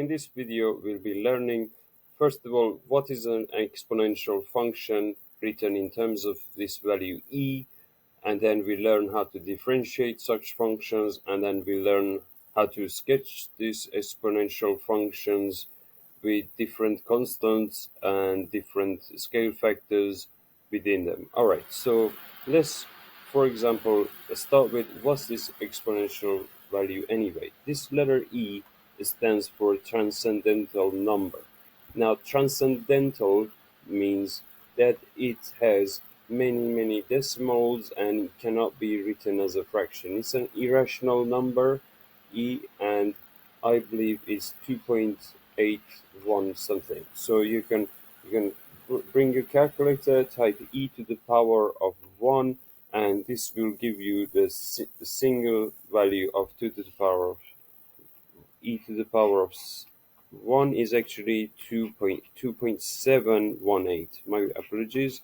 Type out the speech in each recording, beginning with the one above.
in this video, we'll be learning, first of all, what is an exponential function written in terms of this value e, and then we learn how to differentiate such functions, and then we learn how to sketch these exponential functions with different constants and different scale factors within them. All right, so let's, for example, start with what's this exponential value anyway. This letter E stands for transcendental number. Now, transcendental means that it has many decimals and it cannot be written as a fraction. It's an irrational number, E, and I believe it's 2.81 something. So you can bring your calculator, type e to the power of 1, and this will give you the single value of 2 to the power of e to the power of 1 is actually 2.718. My apologies.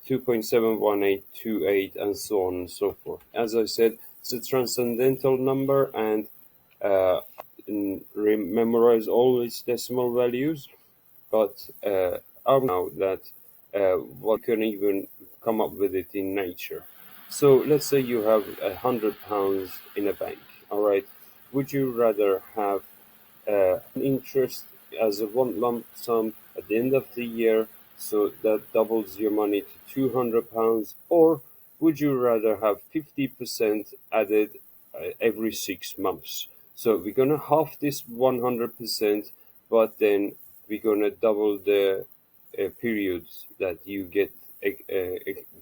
2.71828 and so on and so forth. As I said, it's a transcendental number, and memorize all its decimal values, but I know that what can even come up with it in nature. So let's say you have £100 in a bank. All right, would you rather have an interest as a one lump sum at the end of the year, so that doubles your money to £200, or would you rather have 50% added every 6 months? So we're gonna half this 100%, but then we're gonna double the periods that you get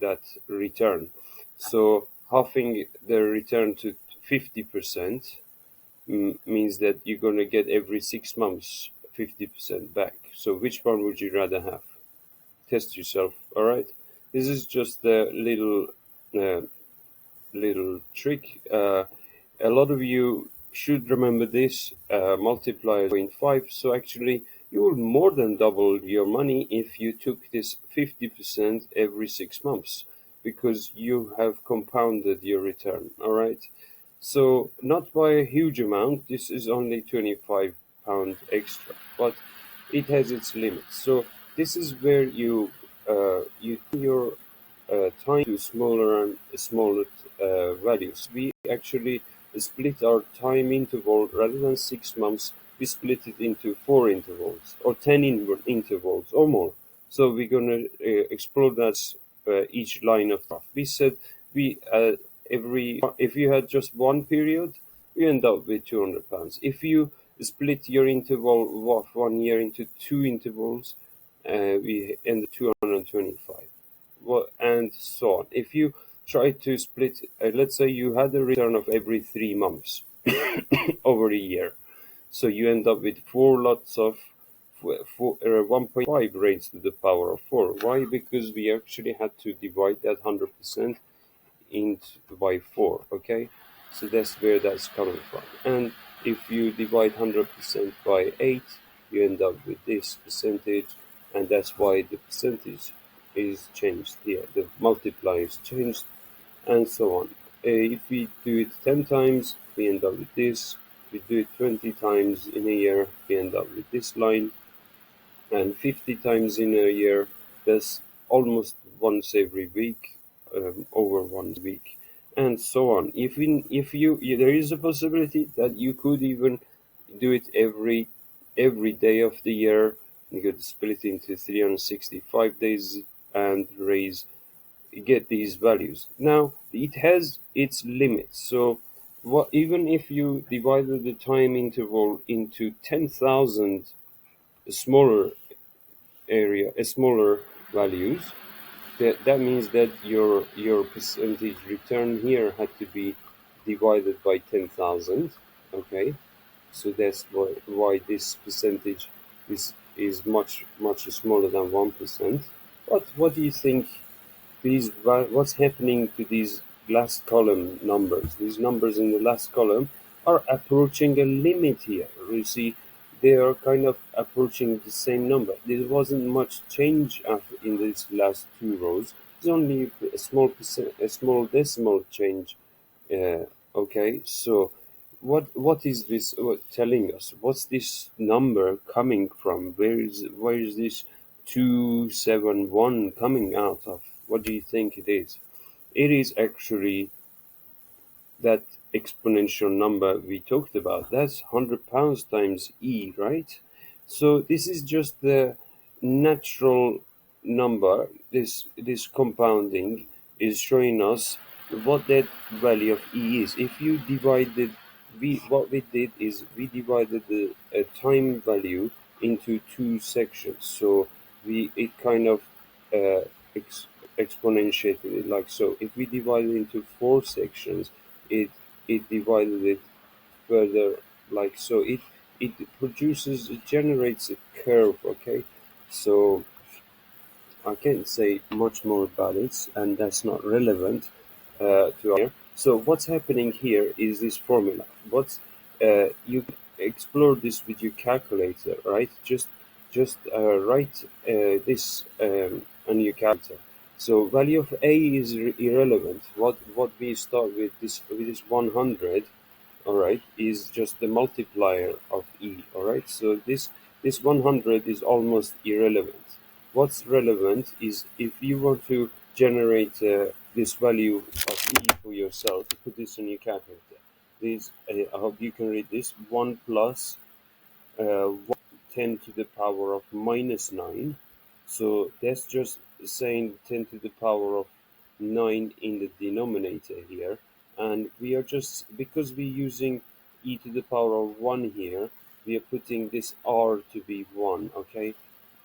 that return. So halving the return to 50% means that you're going to get every 6 months 50% back. So which one would you rather have? Test yourself. All right, this is just a uh, little trick. A lot of you should remember this. Multiply 0.5. So actually you will more than double your money if you took this 50% every 6 months, because you have compounded your return. All right, so not by a huge amount. This is only £25 extra, but it has its limits. So this is where you your time to smaller and smaller values. We actually split our time interval. Rather than 6 months, we split it into 4 intervals or 10 intervals or more. So we're gonna explore that each line of graph. We said we every if you had just one period, you end up with £200. If you split your interval of 1 year into 2 intervals, we end at 225. Well, and so on. If you try to split, let's say you had a return of every 3 months over a year, so you end up with 4 lots of 1.5 raised to the power of 4. Why? Because we actually had to divide that 100% by 4. Okay, so that's where that's coming from. And if you divide 100% by 8, you end up with this percentage, and that's why the percentage is changed here. The multiplier is changed, and so on. If we do it 10 times, we end up with this. If we do it 20 times in a year, we end up with this line, and 50 times in a year, that's almost once every week, over 1 week, and so on. If you there is a possibility that you could even do it every day of the year. You could split it into 365 days and get these values. Now it has its limits. So even if you divided the time interval into 10,000 smaller smaller values, that means that your percentage return here had to be divided by 10,000. Okay, so that's why this percentage is much smaller than 1%. But what do you think? What's happening to these last column numbers? These numbers in the last column are approaching a limit here. You see, they are kind of approaching the same number. There wasn't much change in these last two rows. It's only a small decimal change. Okay, so what is this telling us? What's this number coming from? Where is this 271 coming out of? What do you think it is? It is actually that exponential number we talked about. That's 100 pounds times e, right? So this is just the natural number. This compounding is showing us what that value of e is. If you divided, we what we did is we divided the time value into two sections. So we it kind of uh, ex- exponentiated it like so. If we divide it into four sections, it it divided it further like so. It generates a curve. Okay, so I can't say much more about it, and that's not relevant to here. So what's happening here is this formula. What's you can explore this with your calculator, right? Just write this on your calculator. So value of a is irrelevant. What we start with this 100, all right, is just the multiplier of e, all right. So this 100 is almost irrelevant. What's relevant is if you want to generate this value of e for yourself, put this in your calculator. This I hope you can read this. 1 plus 10 to the power of minus 9. So that's just saying 10 to the power of 9 in the denominator here. And we are just, because we're using e to the power of 1 here, we are putting this r to be 1, okay?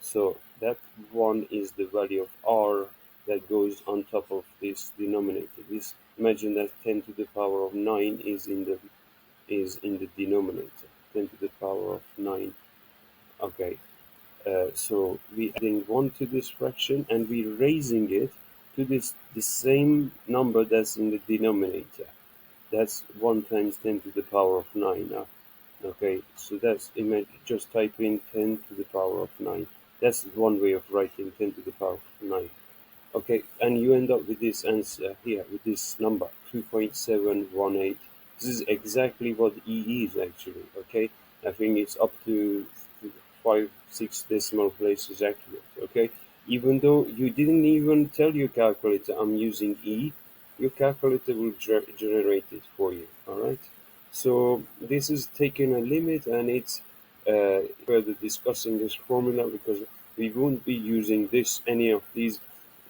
So that 1 is the value of r that goes on top of this denominator. This, imagine that 10 to the power of 9 is in the denominator. 10 to the power of 9. Okay, so we adding 1 to this fraction and we raising it to this the same number that's in the denominator. That's 1 times 10 to the power of 9 now. Okay, so that's just type in 10 to the power of 9. That's one way of writing 10 to the power of 9. Okay, and you end up with this answer here, with this number, 2.718. This is exactly what E is actually, okay? I think it's up to 5, 6 decimal places accurate, okay? Even though you didn't even tell your calculator I'm using E, your calculator will generate it for you, all right? So this is taking a limit, and it's further discussing this formula because we won't be using any of these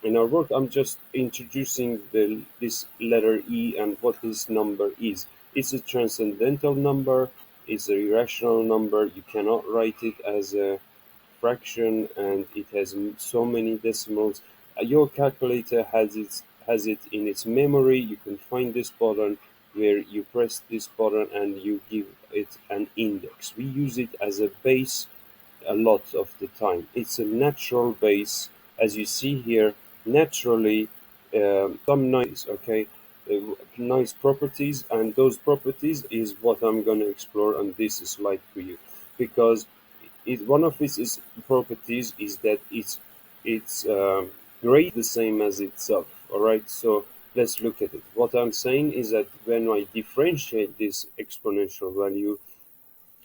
in our work. I'm just introducing this letter E and what this number is. It's a transcendental number, it's a irrational number. You cannot write it as a fraction, and it has so many decimals. Your calculator has it in its memory. You can find this button where you press this button and you give it an index. We use it as a base a lot of the time. It's a natural base, as you see here. Naturally, some nice, okay, nice properties, and those properties is what I'm going to explore on this slide for you, because one of its properties is that it's grade the same as itself. All right, so let's look at it. What I'm saying is that when I differentiate this exponential value,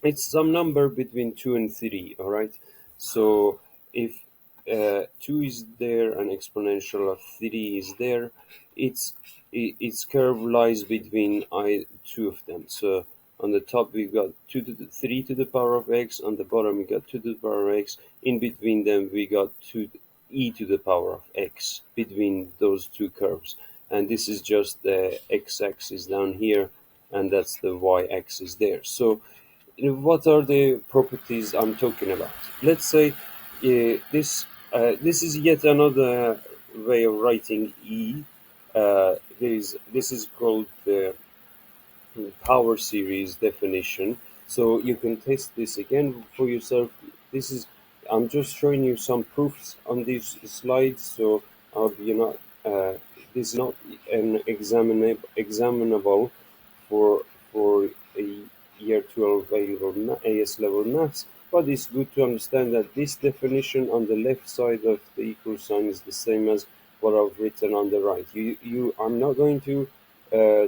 it's some number between 2 and 3, all right? So if 2 is there and exponential of 3 is there, its curve lies between two of them. So on the top we got 3 to the power of x, on the bottom we got 2 to the power of x, in between them we got 2 e to the power of x between those two curves. And this is just the x-axis down here, and that's the y-axis there. So what are the properties I'm talking about? Let's say this is yet another way of writing E. This is called the power series definition. So you can test this again for yourself. This is I'm just showing you some proofs on these slides. So you're not this is not an examinable for a year 12 AS level maths, but it's good to understand that this definition on the left side of the equal sign is the same as what I've written on the right. I'm not going to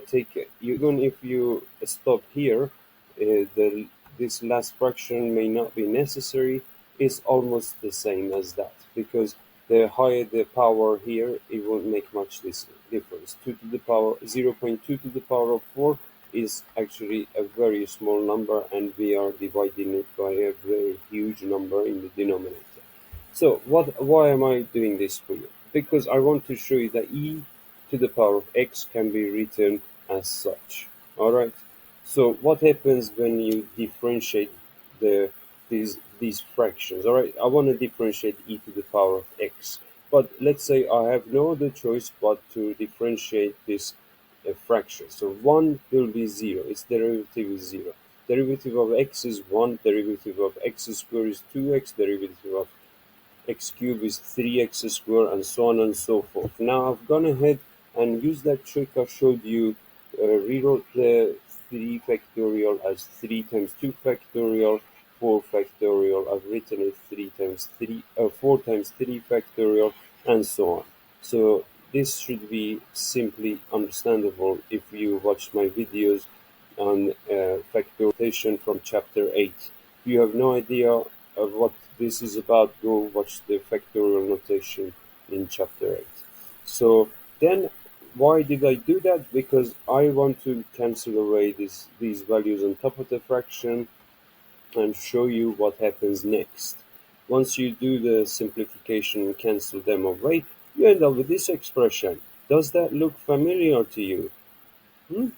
take even if you stop here, the this last fraction may not be necessary. It's almost the same as that, because the higher the power here, it won't make much this difference. 2 to the power 0.2 to the power of 4 is actually a very small number, and we are dividing it by a very huge number in the denominator. So why am I doing this for you? Because I want to show you that e to the power of x can be written as such. All right. So what happens when you differentiate these fractions? All right. I want to differentiate e to the power of x, but let's say I have no other choice but to differentiate this fraction. So 1 will be 0. Its derivative is 0. Derivative of x is 1. Derivative of x squared is 2x. Derivative of x cubed is 3x squared, and so on and so forth. Now I've gone ahead and used that trick I showed you, rewrote the 3 factorial as 3 times 2 factorial, 4 factorial. I've written it 4 times 3 factorial, and so on. So this should be simply understandable if you watch my videos on factorization from chapter 8. If you have no idea of what this is about, go watch the factorial notation in chapter 8. So then, why did I do that? Because I want to cancel away these values on top of the fraction and show you what happens next. Once you do the simplification and cancel them away, you end up with this expression. Does that look familiar to you? Hmm?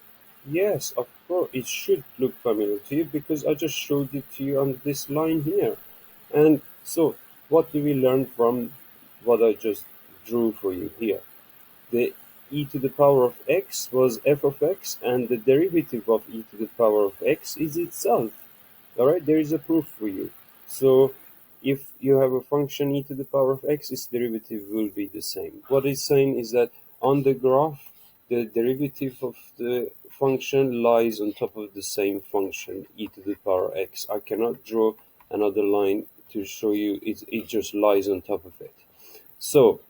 Yes, of course, it should look familiar to you because I just showed it to you on this line here. And so, what do we learn from what I just drew for you here? The e to the power of x was f of x, and the derivative of e to the power of x is itself. All right, there is a proof for you. So if you have a function e to the power of x, its derivative will be the same. What it's saying is that on the graph, the derivative of the function lies on top of the same function, e to the power x. I cannot draw another line to show you it just lies on top of it. So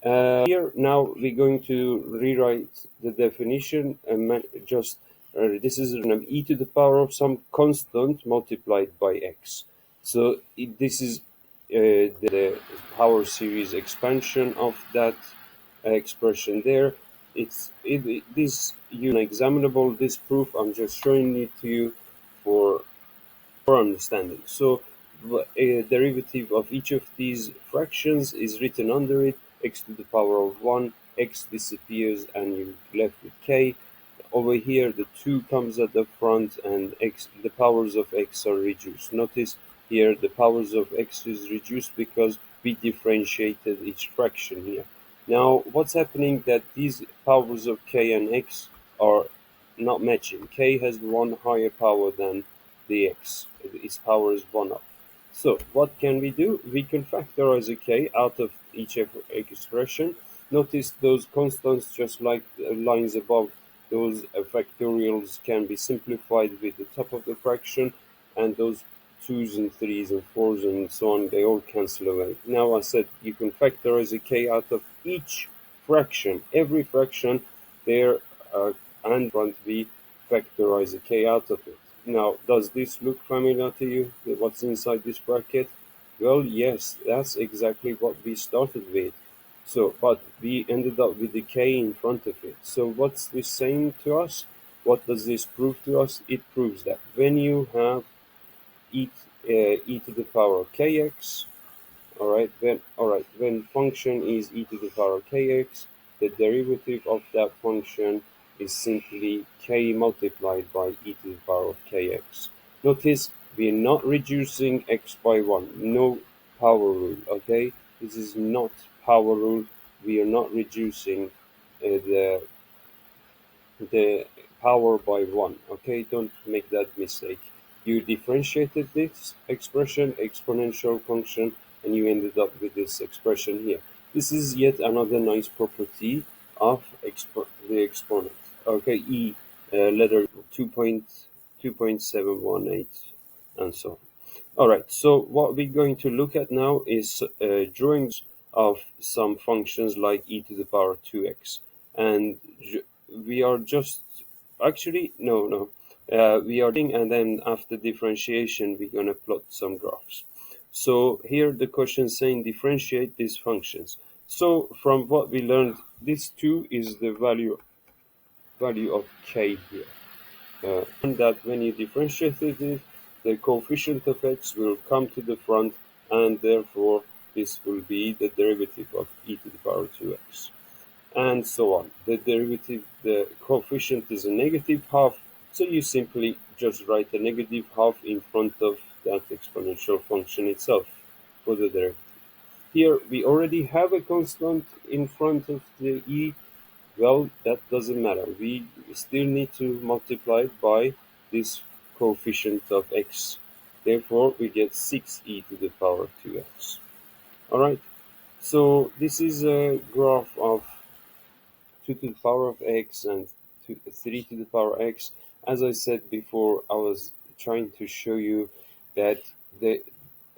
here now we're going to rewrite the definition and just this is e to the power of some constant multiplied by x. So this is the power series expansion of that expression there. This unexaminable, this proof. I'm just showing it to you for understanding. So a derivative of each of these fractions is written under it. X to the power of 1, x disappears and you're left with k. Over here the 2 comes at the front, and the powers of x are reduced. Notice here the powers of x is reduced because we differentiated each fraction here. Now what's happening that these powers of k and x are not matching. K has one higher power than the x. Its power is 1 up. So what can we do? We can factorize a k out of each expression. Notice those constants, just like the lines above, those factorials can be simplified with the top of the fraction, and those 2's and 3's and 4's and so on, they all cancel away. Now I said you can factorize a k out of each fraction. Every fraction there, and front we factorize a k out of it. Now, does this look familiar to you? What's inside this bracket? Well, yes, that's exactly what we started with. So, but we ended up with the k in front of it. So what's this saying to us? What does this prove to us? It proves that when you have e, e to the power kx, when function is e to the power kx, the derivative of that function is simply k multiplied by e to the power of kx. Notice we are not reducing x by 1. No power rule, okay? This is not power rule. We are not reducing the power by 1. Okay, don't make that mistake. You differentiated this expression, exponential function, and you ended up with this expression here. This is yet another nice property of the exponent. Okay, letter 2.718 and so on. All right, so what we're going to look at now is drawings of some functions like e to the power 2x. And we are just actually no. We are doing, and then after differentiation, we're gonna plot some graphs. So here the question saying differentiate these functions. So from what we learned, this 2 is the value of k here. And that when you differentiate it, the coefficient of x will come to the front, and therefore this will be the derivative of e to the power 2x, and so on. The derivative, the coefficient is a negative half, so you simply just write a negative half in front of that exponential function itself for the derivative. Here we already have a constant in front of the e. Well, that doesn't matter. We still need to multiply it by this coefficient of x. Therefore, we get 6e to the power 2x. Alright, so this is a graph of 2 to the power of x and 3 to the power x. As I said before, I was trying to show you that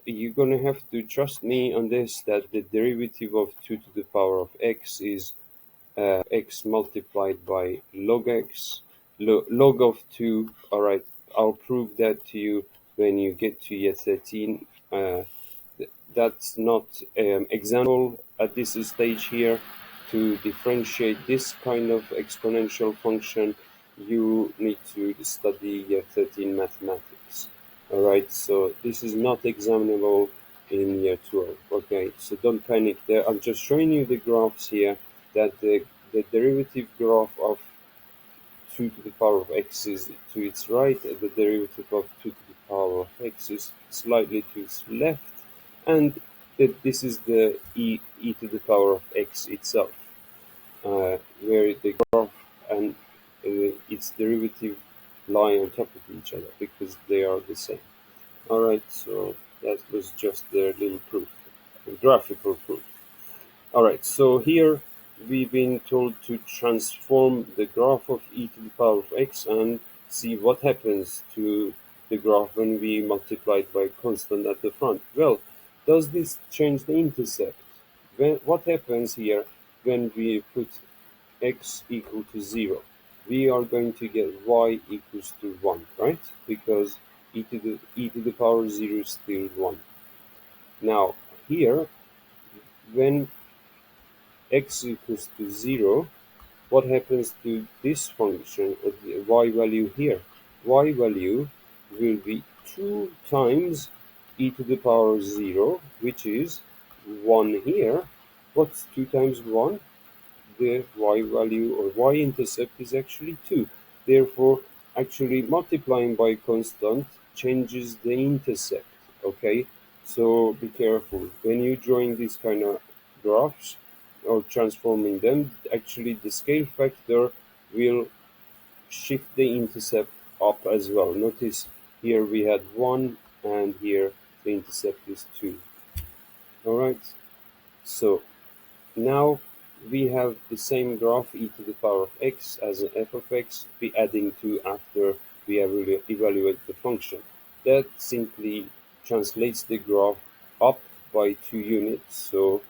you're going to have to trust me on this, that the derivative of 2 to the power of x is x multiplied by log x, log of 2. All right, I'll prove that to you when you get to year 13. That's not example at this stage here. To differentiate this kind of exponential function, you need to study year 13 mathematics. All right, so this is not examinable in year 12. Okay, so don't panic there. I'm just showing you the graphs here, that the derivative graph of 2 to the power of x is to its right, and the derivative of 2 to the power of x is slightly to its left, and this is the e to the power of x itself, where the graph and its derivative lie on top of each other because they are the same. Alright, so that was just the little proof, the graphical proof. Alright, so here we've been told to transform the graph of e to the power of x and see what happens to the graph when we multiply it by a constant at the front. Well, does this change the intercept? What happens here when we put x equal to 0? We are going to get y equals to 1, right? Because e to the power 0 is still 1. Now, here, when x equals to 0, what happens to this function, the y value here? Y value will be 2 times e to the power 0, which is 1 here. What's 2 times 1? The y value or y-intercept is actually 2. Therefore, actually multiplying by constant changes the intercept, okay? So be careful. When you're drawing these kind of graphs or transforming them, actually the scale factor will shift the intercept up as well. Notice here we had 1 and here the intercept is 2. Alright, so now we have the same graph e to the power of x as an f of x, be adding 2 after we evaluate the function. That simply translates the graph up by 2 units. So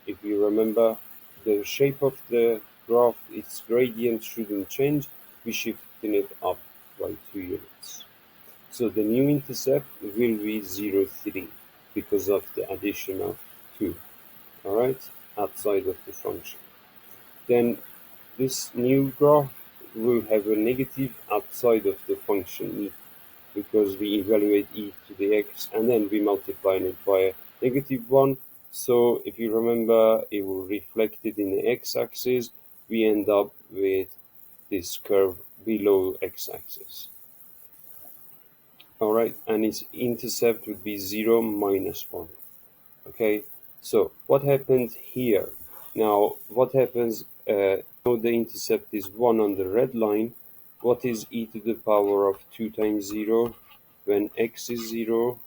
if you remember, the shape of the graph, its gradient shouldn't change. We shifting it up by 2 units. So the new intercept will be 0, 3 because of the addition of 2. Alright, outside of the function. Then this new graph will have a negative outside of the function e, because we evaluate e to the x and then we multiply it by a negative 1. So if you remember, it will reflect it in the x-axis. We end up with this curve below x-axis. Alright, and its intercept would be 0, minus 1. Okay, so what happens here? Now, what happens, now the intercept is 1 on the red line. What is e to the power of 2 times 0 when x is 0?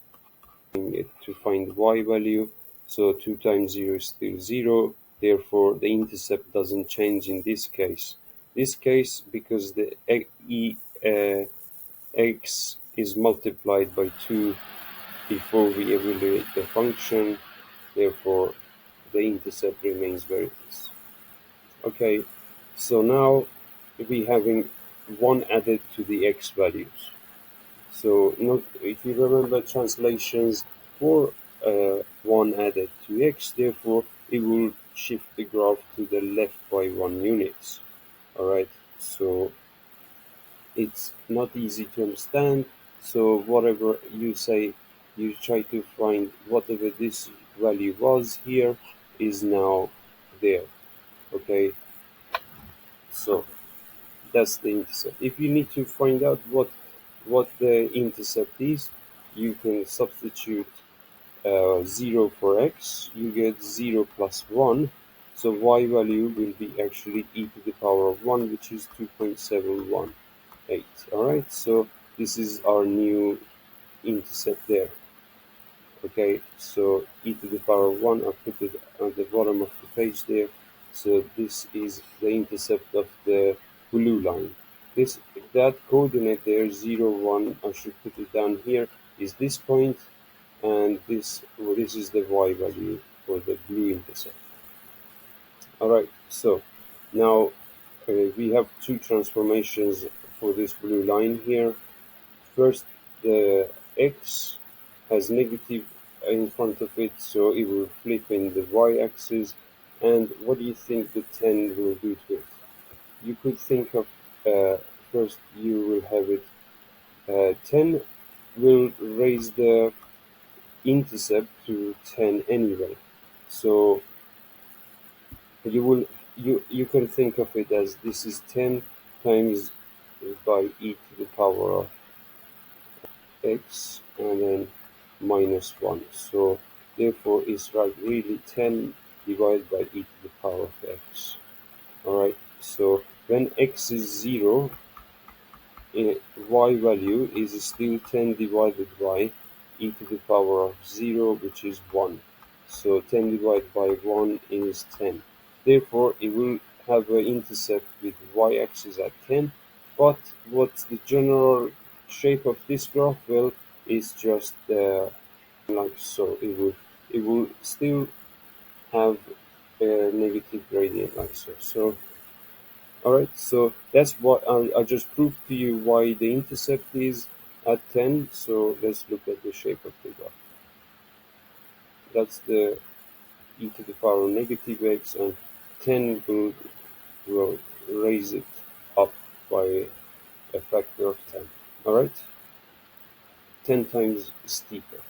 To find y value, so 2 times 0 is still 0. Therefore, the intercept doesn't change in this case. This case, because the x is multiplied by 2 before we evaluate the function, therefore the intercept remains where it is. Okay, so now be having 1 added to the x values. So not, if you remember translations for 1 added to x, therefore it will shift the graph to the left by 1 units. Alright, so it's not easy to understand. So whatever you say, you try to find whatever this value was here is now there. Okay, so that's the intercept. If you need to find out what the intercept is, you can substitute 0 for x, you get 0 plus 1. So y value will be actually e to the power of 1, which is 2.718. Alright, so this is our new intercept there. Okay, so e to the power of 1, I put it on the bottom of the page there. So this is the intercept of the blue line. That coordinate there, 0, 1, I should put it down here, is this point, and this is the y value for the blue intercept. Alright, so now we have two transformations for this blue line here. First, the x has negative in front of it, so it will flip in the y-axis. And what do you think the 10 will do to it? You could think of, first you will have it, 10 will raise the intercept to 10 anyway. So you can think of it as this is 10 times by e to the power of x and then minus 1. So therefore it's like really 10 divided by e to the power of x. Alright, so when x is 0, y value is still 10 divided by e to the power of 0, which is 1. So 10 divided by 1 is 10. Therefore, it will have an intercept with y-axis at 10. But what's the general shape of this graph? Well, it's just like so. It will still have a negative gradient like so. So alright, so that's what I just proved to you why the intercept is at 10. So let's look at the shape of the graph. That's the e to the power negative x, and 10 will raise it up by a factor of 10. Alright, 10 times steeper.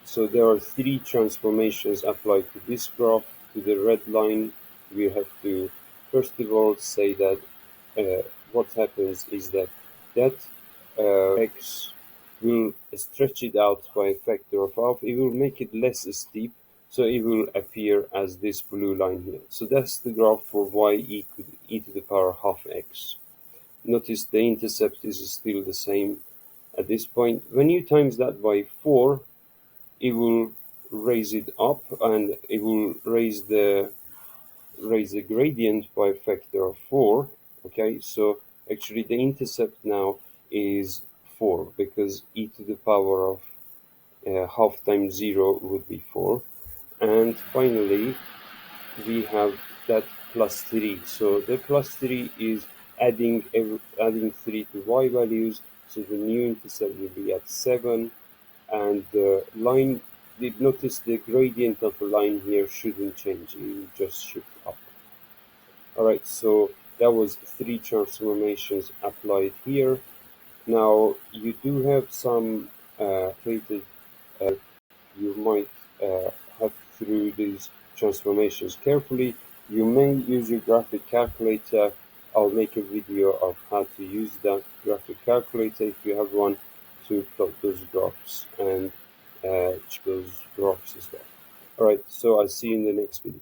So there are three transformations applied to this graph. To the red line, we have to first of all say that what happens is that x will stretch it out by a factor of half. It will make it less steep, so it will appear as this blue line here. So that's the graph for y equal e to the power half x. Notice the intercept is still the same at this point. When you times that by 4, it will raise it up, and it will raise the gradient by a factor of 4. Okay, so actually the intercept now is 4, because e to the power of half times 0 would be 4. And finally we have that plus 3. So the plus 3 is adding 3 to y values, so the new intercept will be at 7. And the line, did notice the gradient of a line here shouldn't change, it will just shift up. Alright, so that was 3 transformations applied here. Now you do have some created, you might have through these transformations carefully. You may use your graphic calculator. I'll make a video of how to use that graphic calculator if you have one, to plot those graphs and check those graphs as well. Alright, so I'll see you in the next video.